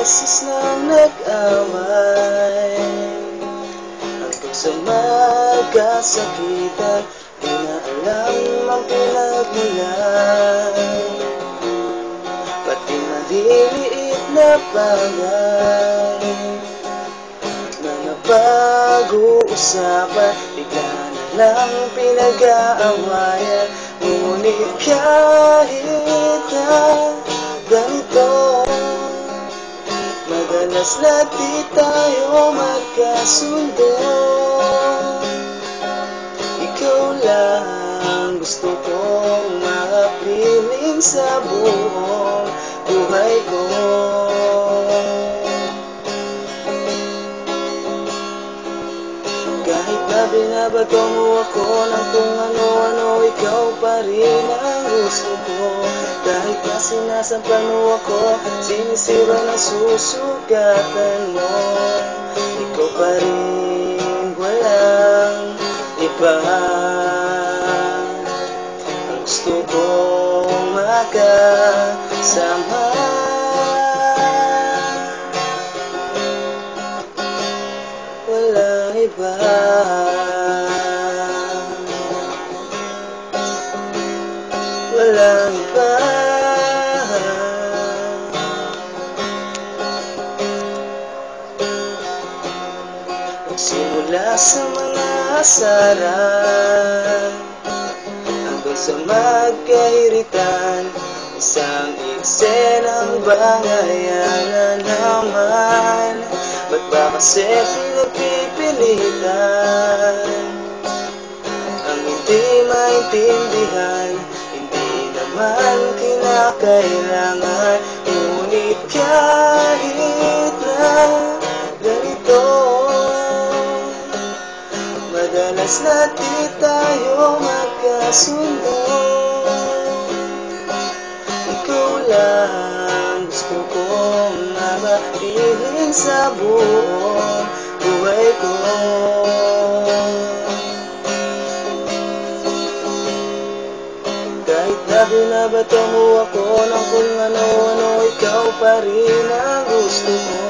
beses nang nag-away, hanggang sa magkasakitan, di na alam ang pinagmulan. Pati maliliit na bagay na napag-uusapan, bigla na lang pinag-aawayan. Ngunit kahit na ganito, madalas na di tayo magkasundo. Ikaw lang gusto kong mapiling sa buong buhay ko. Kahit na binabato mo ako ng kung ano-ano, ikaw pa rin ang gusto ko. Kahit na sinasampan mo ako, sinisira na susugatan mo, ikaw pa rin, walang iba. Ang gusto kong makasama, walang iba. Walang iba. Magsimula sa mga asaran hanggang sa magkahiritan, isang eksenang bangayan na naman. Ba't ba kasi pinagpipilitan ang hindi maintindihan? Hindi naman kinakailangan. Ngunit kahit na ganito, madalas na di tayo magkasundo. Ikaw lang gusto kong mapiling sa buong buhay ko. Kahit na binabato mo ako ng kung ano-ano, ikaw pa rin ang gusto ko.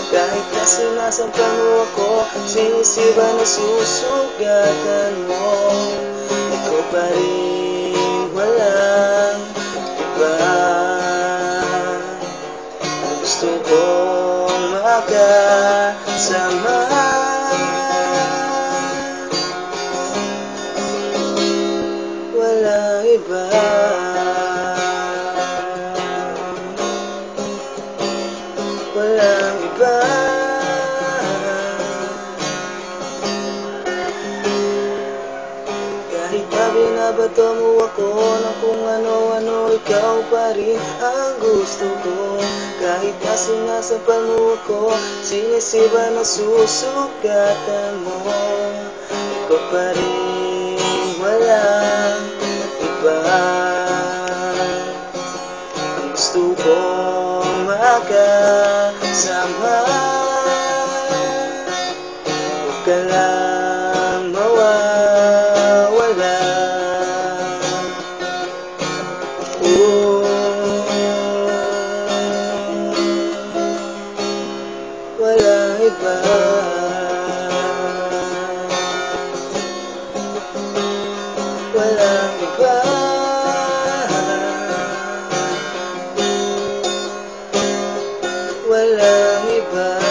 Kahit na sinasampan mo ako, sinisiba na susugatan mo, ikaw pa rin, walang iba. Ang gusto kong makasama, walang iba. Walang iba. Kahit na binabato mo ako ng kung ano-ano, ikaw pa rin ang gusto ko. Kahit na sinasampal mo ako, sinisiba na susugatan mo, ikaw pa rin, walang iba. Ang gusto kong makasama, huwag ka lang mawawala. Walang iba. Walang iba. Walang iba.